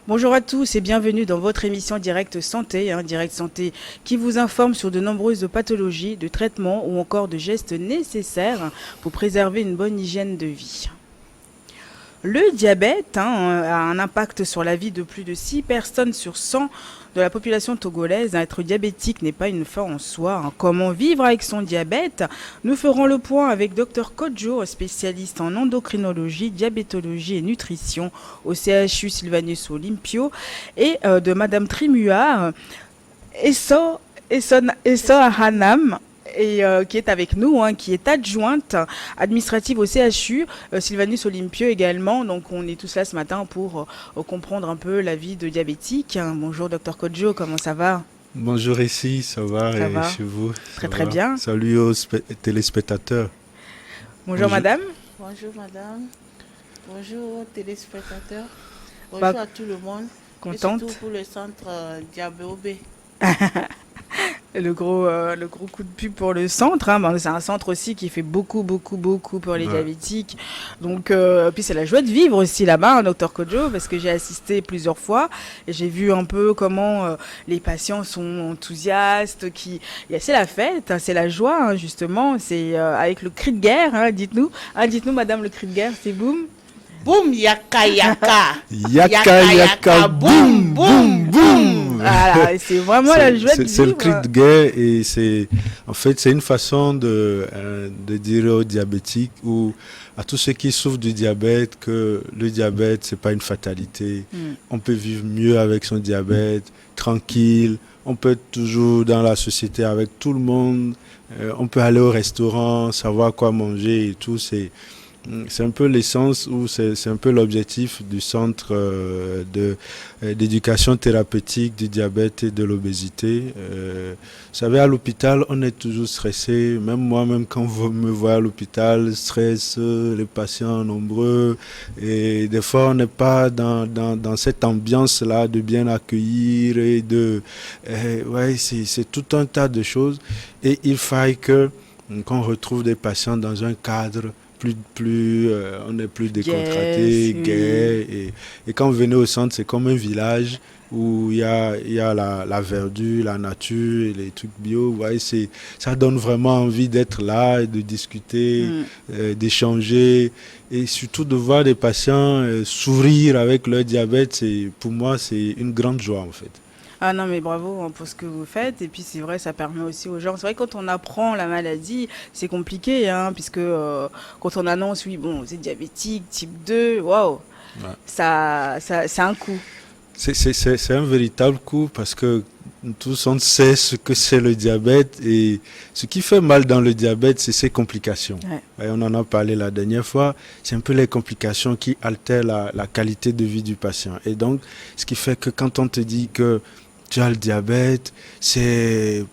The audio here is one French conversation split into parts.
Bonjour à tous et bienvenue dans votre émission Direct Santé, Direct Santé qui vous informe sur de nombreuses pathologies, de traitements ou encore de gestes nécessaires pour préserver une bonne hygiène de vie. Le diabète a un impact sur la vie de plus de 6 personnes sur 100 de la population togolaise. Être diabétique n'est pas une fin en soi. Comment vivre avec son diabète? Nous ferons le point avec Dr Kodjo, spécialiste en endocrinologie, diabétologie et nutrition au CHU Sylvanus Olympio, et de Madame Trimua Esso Hanam, qui est avec nous, qui est adjointe administrative au CHU, Sylvanus Olympio également. Donc on est tous là ce matin pour comprendre un peu la vie de diabétique. Bonjour Dr Kodjo, comment ça va? Bonjour ici, ça va, Ça et va chez vous? Très très bien. Salut aux téléspectateurs. Bonjour madame. Bonjour madame. Bonjour téléspectateurs. Bah, Bonjour à tout le monde. contente. Et surtout pour le centre Diabéobé. Le gros coup de pub pour le centre. C'est un centre aussi qui fait beaucoup pour les diabétiques. Donc, puis c'est la joie de vivre aussi là-bas, Dr Kodjo, parce que j'ai assisté plusieurs fois et j'ai vu un peu comment les patients sont enthousiastes. C'est la fête, c'est la joie, justement. C'est avec le cri de guerre. Dites-nous, madame, le cri de guerre, c'est boum. Boum, yaka, yaka. Yaka, yaka, boum, boum, boum. Voilà, c'est vraiment la joie de vivre. C'est le cri de guerre et c'est une façon de dire aux diabétiques ou à tous ceux qui souffrent du diabète que le diabète, c'est pas une fatalité. On peut vivre mieux avec son diabète, tranquille. On peut être toujours dans la société avec tout le monde. On peut aller au restaurant, savoir quoi manger et tout. C'est un peu l'essence ou c'est un peu l'objectif du centre d'éducation thérapeutique du diabète et de l'obésité. Vous savez, à l'hôpital, on est toujours stressé. Même moi-même, quand vous me voyez à l'hôpital, stress, les patients nombreux. Et des fois, on n'est pas dans cette ambiance-là de bien accueillir et c'est tout un tas de choses. Et il faille qu'on retrouve des patients dans un cadre on est plus décontracté, gai. Et quand vous venez au centre, c'est comme un village où il y a la verdure, la nature, et les trucs bio. Ça donne vraiment envie d'être là, et de discuter, d'échanger, et surtout de voir des patients sourire avec leur diabète. Pour moi, c'est une grande joie en fait. Ah non, mais bravo pour ce que vous faites. Et puis c'est vrai, ça permet aussi aux gens. C'est vrai que quand on apprend la maladie, c'est compliqué, puisque quand on annonce, oui, bon, vous êtes diabétique, type 2, waouh, ça, c'est un coup. C'est un véritable coup parce que tous on sait ce que c'est le diabète et ce qui fait mal dans le diabète, c'est ses complications. Ouais. Et on en a parlé la dernière fois, c'est un peu les complications qui altèrent la qualité de vie du patient. Et donc, ce qui fait que quand on te dit que tu as le diabète, c'est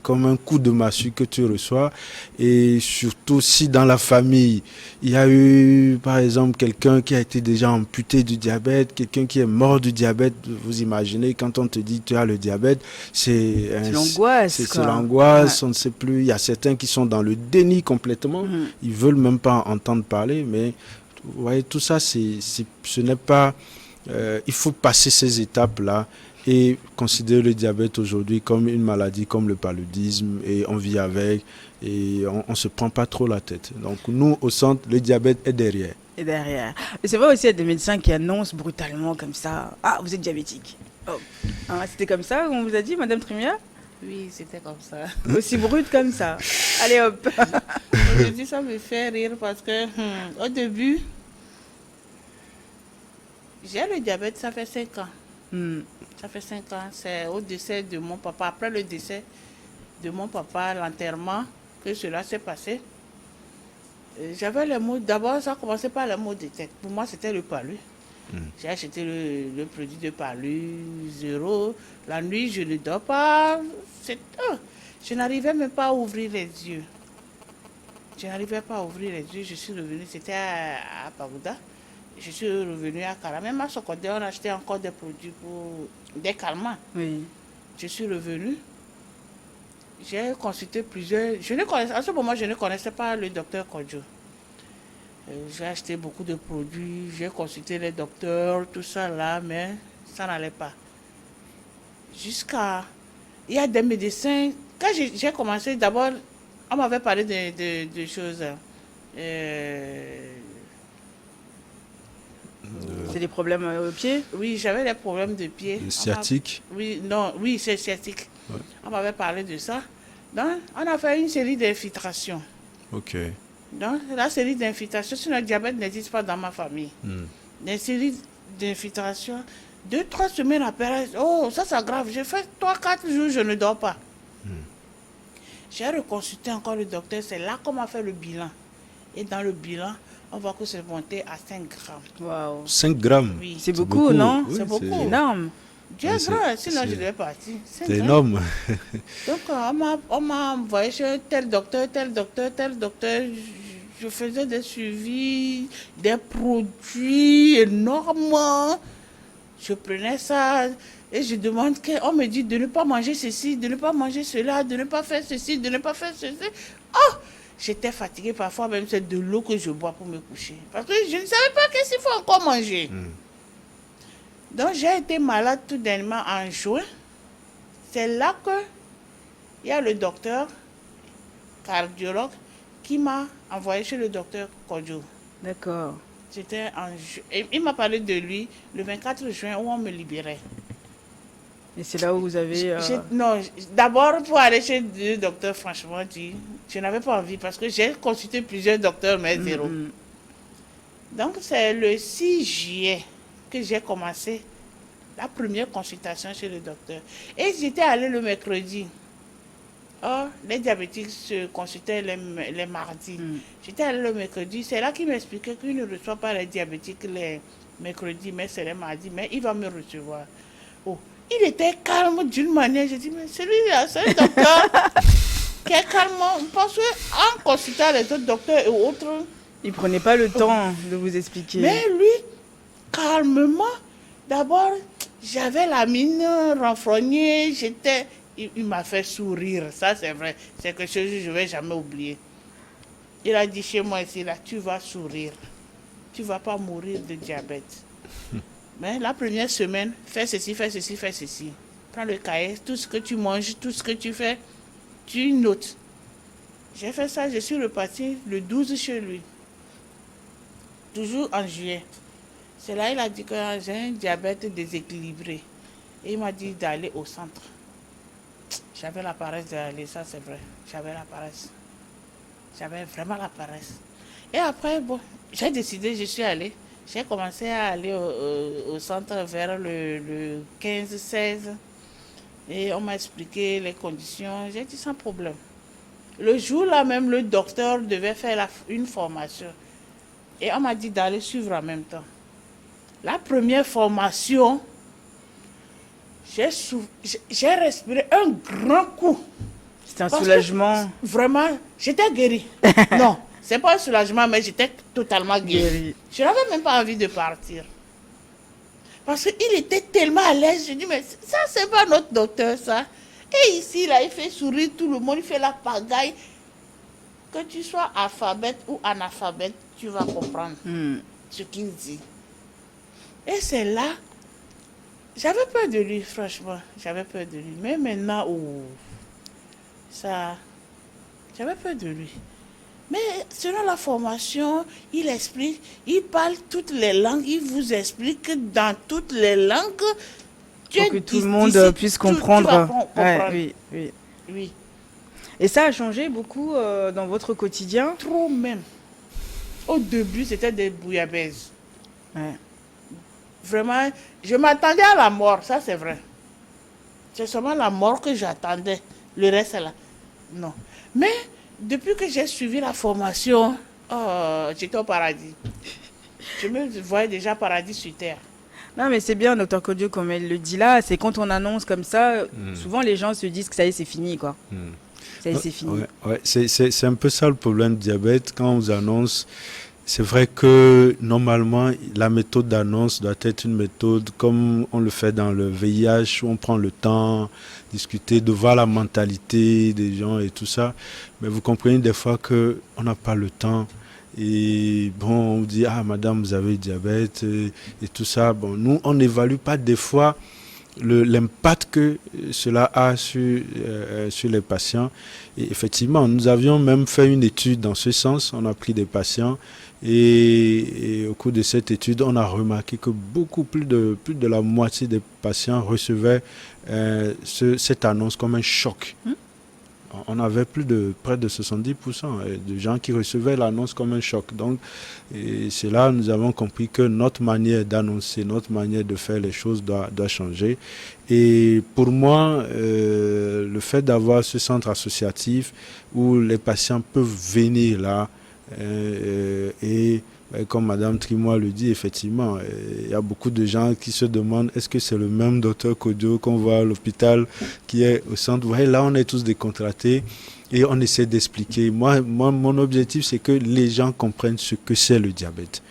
comme un coup de massue que tu reçois. Et surtout si dans la famille, il y a eu, par exemple, quelqu'un qui a été déjà amputé du diabète, quelqu'un qui est mort du diabète, vous imaginez, quand on te dit tu as le diabète, c'est l'angoisse. C'est l'angoisse, on ne sait plus. Il y a certains qui sont dans le déni complètement. Ils veulent même pas entendre parler, mais vous voyez, tout ça, ce n'est pas... il faut passer ces étapes-là et considérer le diabète aujourd'hui comme une maladie, comme le paludisme, et on vit avec, et on ne se prend pas trop la tête. Donc nous, au centre, le diabète est derrière. Et derrière. Et c'est vrai aussi, il y a des médecins qui annoncent brutalement comme ça, « Ah, vous êtes diabétique. » C'était comme ça qu'on vous a dit, Madame Trimia? Oui, c'était comme ça. Aussi brut comme ça. Allez hop. Aujourd'hui, ça me fait rire parce que au début, j'ai le diabète, ça fait 5 ans. Ça fait 5 ans, c'est au décès de mon papa. Après le décès de mon papa, l'enterrement, que cela s'est passé. J'avais les maux, d'abord ça a commencé par les maux de tête. Pour moi, c'était le palu. J'ai acheté le produit de palu, 0. La nuit, je ne dors pas. Je n'arrivais même pas à ouvrir les yeux. Je suis revenue, c'était à Pagoda. Je suis revenue à Kara. Même à Sokodé, on achetait encore des produits pour des calmants. Oui. Je suis revenue. J'ai consulté plusieurs. À ce moment, je ne connaissais pas le docteur Kodjo. J'ai acheté beaucoup de produits, j'ai consulté les docteurs, tout ça là, mais ça n'allait pas. Il y a des médecins. Quand j'ai commencé, d'abord, on m'avait parlé de choses. C'est des problèmes au pied? Oui, j'avais des problèmes de pied. Sciatique? Oui, c'est sciatique. Ouais. On m'avait parlé de ça. Donc, on a fait une série d'infiltrations. Ok. Donc, la série d'infiltrations, si le diabète n'existe pas dans ma famille, des séries d'infiltrations, 2-3 semaines après, oh, ça c'est grave, j'ai fait 3-4 jours, je ne dors pas. J'ai reconsulté encore le docteur, c'est là qu'on m'a fait le bilan. Et dans le bilan, on voit que c'est monté à 5 grammes. Waouh. 5 grammes? Oui. C'est beaucoup, non? C'est beaucoup. Énorme. Dieu est grand, sinon je devais partir. C'est énorme. Donc, on m'a envoyé chez tel docteur, tel docteur, tel docteur. Je faisais des suivis, des produits énormes. Je prenais ça et je demande on me dit de ne pas manger ceci, de ne pas manger cela, de ne pas faire ceci, de ne pas faire ceci. Oh! J'étais fatiguée, parfois même c'est de l'eau que je bois pour me coucher. Parce que je ne savais pas qu'est-ce qu'il faut encore manger. Donc j'ai été malade tout dernièrement en juin. C'est là que il y a le docteur cardiologue qui m'a envoyé chez le docteur Kodjo. D'accord. C'était il m'a parlé de lui le 24 juin où on me libérait. Et c'est là où vous avez... Non, d'abord pour aller chez le docteur, franchement, je n'avais pas envie parce que j'ai consulté plusieurs docteurs, mais zéro. Donc c'est le 6 juillet que j'ai commencé la première consultation chez le docteur. Et j'étais allée le mercredi. Oh, les diabétiques se consultaient les mardis. J'étais allée le mercredi. C'est là qu'il m'expliquait qu'il ne reçoit pas les diabétiques les mercredis, mais c'est les mardis. Mais il va me recevoir. Oh, il était calme d'une manière. J'ai dit, mais celui-là, c'est un docteur qui est calme. Parce qu'en consultant les autres docteurs et autres... Il ne prenait pas le temps de vous expliquer. Mais lui, calmement, d'abord, j'avais la mine renfrognée. Il m'a fait sourire, ça c'est vrai. C'est quelque chose que je ne vais jamais oublier. Il a dit chez moi ici, là, tu vas sourire. Tu ne vas pas mourir de diabète. Mais la première semaine, fais ceci, fais ceci, fais ceci. Prends le cahier, tout ce que tu manges, tout ce que tu fais, tu notes. J'ai fait ça, je suis reparti le 12 chez lui. Toujours en juillet. C'est là qu'il a dit que j'ai un diabète déséquilibré. Et il m'a dit d'aller au centre. J'avais la paresse d'aller, ça c'est vrai. J'avais la paresse. J'avais vraiment la paresse. Et après, bon, j'ai décidé, je suis allée. J'ai commencé à aller au centre vers le 15-16. Et on m'a expliqué les conditions. J'ai dit sans problème. Le jour-là même, le docteur devait faire une formation. Et on m'a dit d'aller suivre en même temps. La première formation, j'ai respiré un grand coup. C'était un soulagement. Vraiment, j'étais guérie. Non, c'est pas un soulagement, mais j'étais totalement guérie. Je n'avais même pas envie de partir. Parce qu'il était tellement à l'aise. Je dis, mais ça, c'est pas notre docteur, ça. Et ici, là, il fait sourire tout le monde, il fait la pagaille. Que tu sois alphabète ou analphabète, tu vas comprendre ce qu'il dit. Et c'est là, j'avais peur de lui, franchement. J'avais peur de lui. Mais maintenant, j'avais peur de lui. Mais selon la formation, il explique, il parle toutes les langues, il vous explique dans toutes les langues. Pour que tout le monde puisse comprendre. Oui. Oui. Et ça a changé beaucoup dans votre quotidien? Trop même. Au début, c'était des bouillabaisse. Ouais. Vraiment, je m'attendais à la mort, ça c'est vrai. C'est seulement la mort que j'attendais. Le reste, c'est là. Non. Mais depuis que j'ai suivi la formation, j'étais au paradis. Je me voyais déjà paradis sur terre. Non, mais c'est bien, docteur Kodjo, comme elle le dit là, c'est quand on annonce comme ça, souvent les gens se disent que ça y est, c'est fini, quoi. Ça y est, c'est fini. Ouais. C'est un peu ça le problème du diabète. Quand on vous annonce, c'est vrai que normalement, la méthode d'annonce doit être une méthode comme on le fait dans le VIH, où on prend le temps, discuter, de voir la mentalité des gens et tout ça. Mais vous comprenez des fois qu'on n'a pas le temps. Et bon, on dit, ah madame, vous avez le diabète et tout ça. Bon, nous, on n'évalue pas des fois l'impact que cela a sur les patients. Et effectivement, nous avions même fait une étude dans ce sens. On a pris des patients et au cours de cette étude, on a remarqué que plus de la moitié des patients recevaient cette annonce comme un choc. On avait près de 70% de gens qui recevaient l'annonce comme un choc. Donc, c'est là nous avons compris que notre manière d'annoncer, notre manière de faire les choses doit changer. Et pour moi, le fait d'avoir ce centre associatif où les patients peuvent venir là et comme Madame Trimois le dit, effectivement, il y a beaucoup de gens qui se demandent est-ce que c'est le même docteur Kodio qu'on voit à l'hôpital qui est au centre. Vous voyez, là, on est tous décontractés et on essaie d'expliquer. Moi, mon objectif, c'est que les gens comprennent ce que c'est le diabète.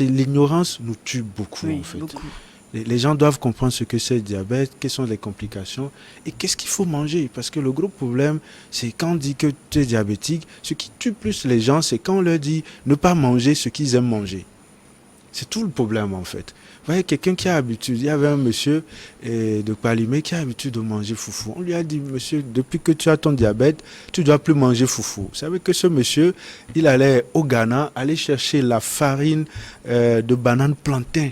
L'ignorance nous tue beaucoup, en fait. Beaucoup. Les gens doivent comprendre ce que c'est le diabète, quelles sont les complications et qu'est-ce qu'il faut manger. Parce que le gros problème, c'est quand on dit que tu es diabétique, ce qui tue plus les gens, c'est quand on leur dit ne pas manger ce qu'ils aiment manger. C'est tout le problème en fait. Vous voyez, quelqu'un qui a l'habitude, il y avait un monsieur de Palimé qui a l'habitude de manger foufou. On lui a dit, monsieur, depuis que tu as ton diabète, tu ne dois plus manger foufou. Vous savez que ce monsieur, il allait au Ghana, aller chercher la farine de banane plantain.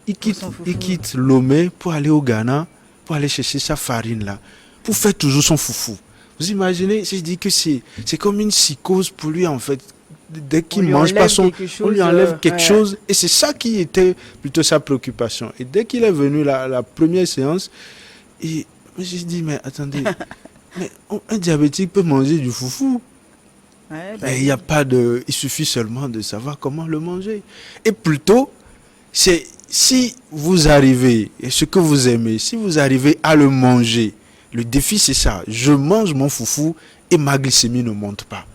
Il quitte Lomé pour aller au Ghana, pour aller chercher sa farine-là, pour faire toujours son foufou. Vous imaginez, je dis que c'est comme une psychose pour lui, en fait. Dès qu'il mange pas on lui enlève quelque chose. Et c'est ça qui était plutôt sa préoccupation. Et dès qu'il est venu la première séance, je me suis dit, mais attendez, mais un diabétique peut manger du foufou. Il n'y a pas il suffit seulement de savoir comment le manger. Et plutôt, si vous arrivez, et ce que vous aimez, si vous arrivez à le manger, le défi c'est ça, je mange mon foufou et ma glycémie ne monte pas.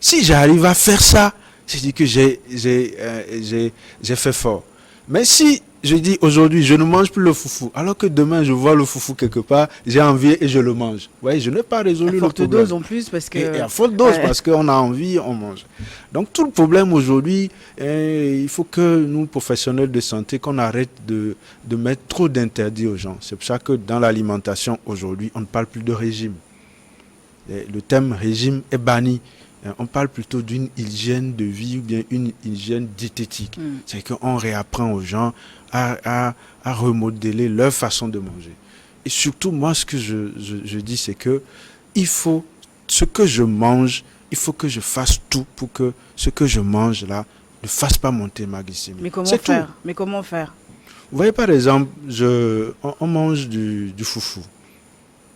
Si j'arrive à faire ça, c'est dire que j'ai fait fort. Mais si je dis aujourd'hui, je ne mange plus le foufou, alors que demain je vois le foufou quelque part, j'ai envie et je le mange. Vous voyez, je n'ai pas résolu le problème. À forte dose en plus parce que... Et à forte dose parce qu'on a envie, on mange. Donc tout le problème aujourd'hui, il faut que nous, professionnels de santé, qu'on arrête de mettre trop d'interdits aux gens. C'est pour ça que dans l'alimentation aujourd'hui, on ne parle plus de régime. Le terme régime est banni. On parle plutôt d'une hygiène de vie ou bien une hygiène diététique. C'est qu'on réapprend aux gens à remodeler leur façon de manger. Et surtout, moi, ce que je dis, c'est que ce que je mange, il faut que je fasse tout pour que ce que je mange là ne fasse pas monter ma glycémie. Mais comment faire? Vous voyez, par exemple, on mange du foufou.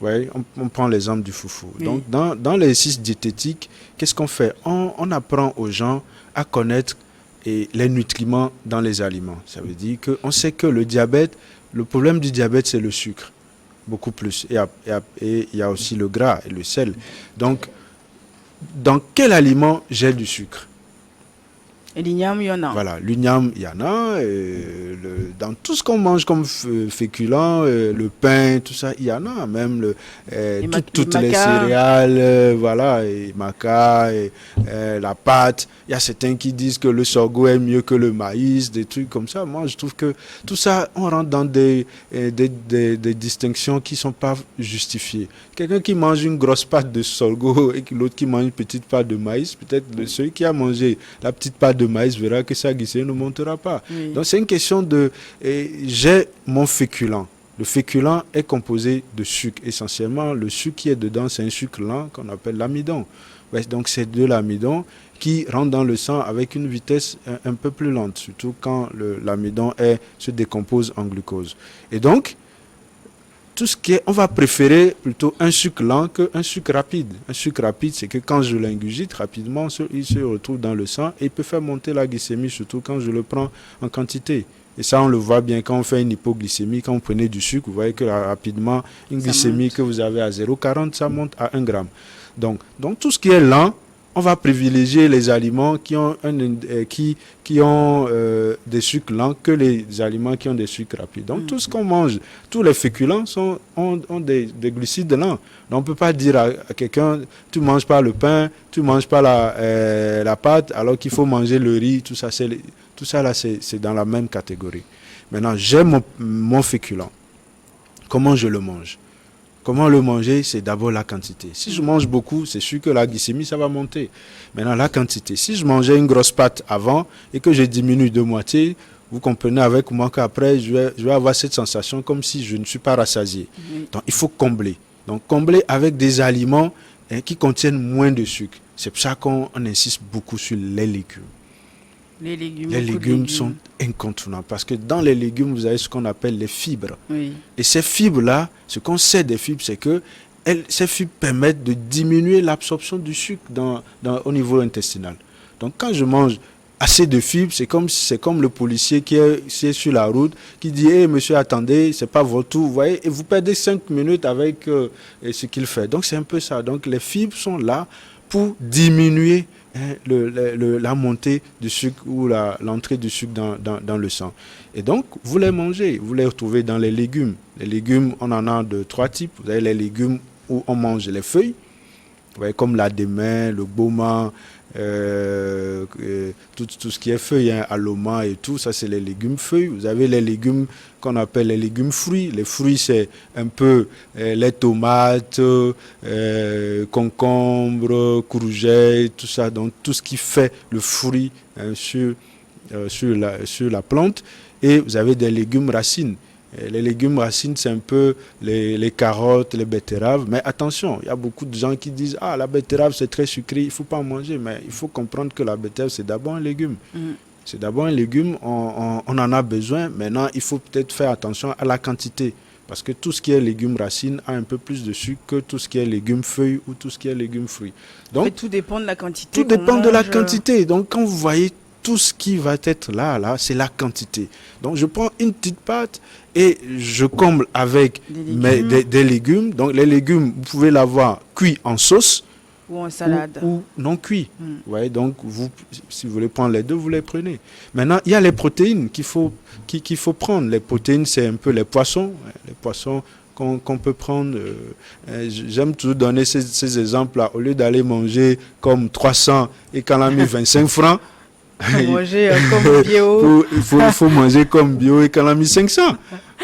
Ouais, on prend l'exemple du foufou. Oui. Donc, dans l'exercice diététique, qu'est-ce qu'on fait? On apprend aux gens à connaître les nutriments dans les aliments. Ça veut dire qu'on sait que le problème du diabète, c'est le sucre, beaucoup plus. Et il y a aussi le gras et le sel. Donc, dans quel aliment j'ai du sucre? Et l'igname, il y en a. Voilà, l'igname, il y en a. Dans tout ce qu'on mange comme féculent, le pain, tout ça, il y en a. Même toutes les céréales, voilà, et maca, la pâte. Il y a certains qui disent que le sorgho est mieux que le maïs, des trucs comme ça. Moi, je trouve que tout ça, on rentre dans des distinctions qui ne sont pas justifiées. Quelqu'un qui mange une grosse pâte de sorgho et l'autre qui mange une petite pâte de maïs, peut-être celui qui a mangé la petite pâte de maïs verra que sa glycémie ne montera pas. Oui. Donc c'est une question de j'ai mon féculent. Le féculent est composé de sucre essentiellement. Le sucre qui est dedans, c'est un sucre lent qu'on appelle l'amidon. Ouais, donc c'est de l'amidon qui rentre dans le sang avec une vitesse un peu plus lente, surtout quand l'amidon se décompose en glucose. Et donc, tout ce qui est, on va préférer plutôt un sucre lent qu'un sucre rapide. Un sucre rapide, c'est que quand je l'ingurgite rapidement, il se retrouve dans le sang et il peut faire monter la glycémie, surtout quand je le prends en quantité. Et ça, on le voit bien quand on fait une hypoglycémie. Quand vous prenez du sucre, vous voyez que rapidement, une glycémie que vous avez à 0,40, ça monte à 1 gramme. Donc tout ce qui est lent, on va privilégier les aliments qui ont, qui ont des sucres lents que les aliments qui ont des sucres rapides. Donc, tout ce qu'on mange, tous les féculents ont des glucides lents. Donc, on ne peut pas dire à quelqu'un, tu ne manges pas le pain, tu ne manges pas la pâte, alors qu'il faut manger le riz. Tout ça là, c'est dans la même catégorie. Maintenant, j'aime mon féculent. Comment je le mange? Comment le manger? C'est d'abord la quantité. Si je mange beaucoup, c'est sûr que la glycémie, ça va monter. Maintenant, la quantité. Si je mangeais une grosse pâte avant et que je diminue de moitié, vous comprenez avec moi qu'après, je vais avoir cette sensation comme si je ne suis pas rassasié. Donc, il faut combler. Donc, combler avec des aliments qui contiennent moins de sucre. C'est pour ça qu'on insiste beaucoup sur les légumes. Les légumes sont incontournables parce que dans les légumes, vous avez ce qu'on appelle les fibres. Oui. Et ces fibres-là, ce qu'on sait des fibres, c'est que ces fibres permettent de diminuer l'absorption du sucre au niveau intestinal. Donc quand je mange assez de fibres, c'est comme le policier qui est sur la route, qui dit hey, « monsieur, attendez, c'est pas votre tour », vous voyez, et vous perdez 5 minutes avec ce qu'il fait. Donc c'est un peu ça. Donc les fibres sont là pour diminuer la montée du sucre ou l'entrée du sucre dans le sang. Et donc, vous les mangez, vous les retrouvez dans les légumes. Les légumes, on en a de 3 types. Vous avez les légumes où on mange les feuilles, vous voyez, comme la démain, le boma, tout ce qui est feuilles, aloma et tout, ça c'est les légumes feuilles. Vous avez les légumes qu'on appelle les légumes fruits. Les fruits, c'est un peu les tomates, concombres, courgettes, tout ça. Donc tout ce qui fait le fruit sur la plante. Et vous avez des légumes racines. Les légumes racines, c'est un peu les carottes, les betteraves. Mais attention, il y a beaucoup de gens qui disent « Ah, la betterave, c'est très sucré, il ne faut pas en manger. » Mais il faut comprendre que la betterave, c'est d'abord un légume. C'est d'abord un légume, on en a besoin. Maintenant, il faut peut-être faire attention à la quantité. Parce que tout ce qui est légumes racines a un peu plus de sucre que tout ce qui est légumes feuilles ou tout ce qui est légumes fruits. Donc, mais tout dépend de la quantité. Tout dépend de la quantité. Donc, quand vous voyez tout ce qui va être là, c'est la quantité. Donc, je prends une petite pâte et je comble avec des légumes. Donc, les légumes, vous pouvez l'avoir cuit en sauce ou en salade ou non cuit. Vous voyez, donc, si vous voulez prendre les deux, vous les prenez. Maintenant, il y a les protéines qu'il faut prendre. Les protéines, c'est un peu les poissons qu'on peut prendre. J'aime toujours donner ces exemples-là. Au lieu d'aller manger comme 300 et qu'on a mis 25 francs, manger comme bio. il faut manger comme bio et qu'on a mis 500.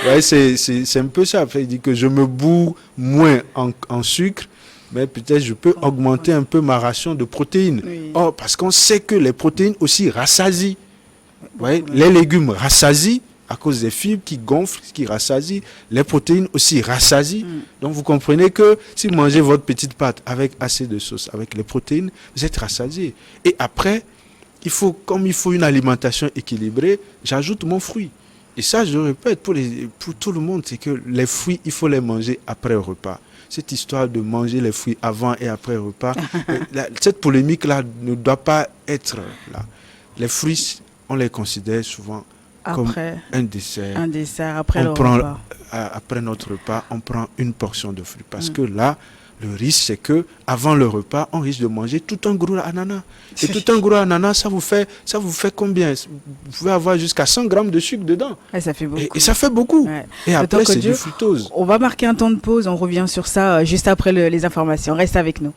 Ouais, c'est un peu ça. Il dit que je me bourre moins en sucre, mais peut-être je peux augmenter un peu ma ration de protéines. Oui. Oh, parce qu'on sait que les protéines aussi rassasient. Ouais, les légumes rassasient à cause des fibres qui gonflent, qui rassasient. Les protéines aussi rassasient. Donc vous comprenez que si vous mangez votre petite pâte avec assez de sauce, avec les protéines, vous êtes rassasié. Et après, comme il faut une alimentation équilibrée, j'ajoute mon fruit. Et ça, je répète, pour tout le monde, c'est que les fruits, il faut les manger après le repas. Cette histoire de manger les fruits avant et après le repas, cette polémique-là ne doit pas être là. Les fruits, on les considère souvent comme un dessert. Un dessert après le repas. Après notre repas, on prend une portion de fruits. Parce que là, le risque, c'est que avant le repas, on risque de manger tout un gros ananas. Et tout un gros ananas, ça vous fait combien? Vous pouvez avoir jusqu'à 100 grammes de sucre dedans. Et ça fait beaucoup. Et ça fait beaucoup. Ouais. Et après, c'est du fructose. On va marquer un temps de pause. On revient sur ça juste après les informations. Reste avec nous.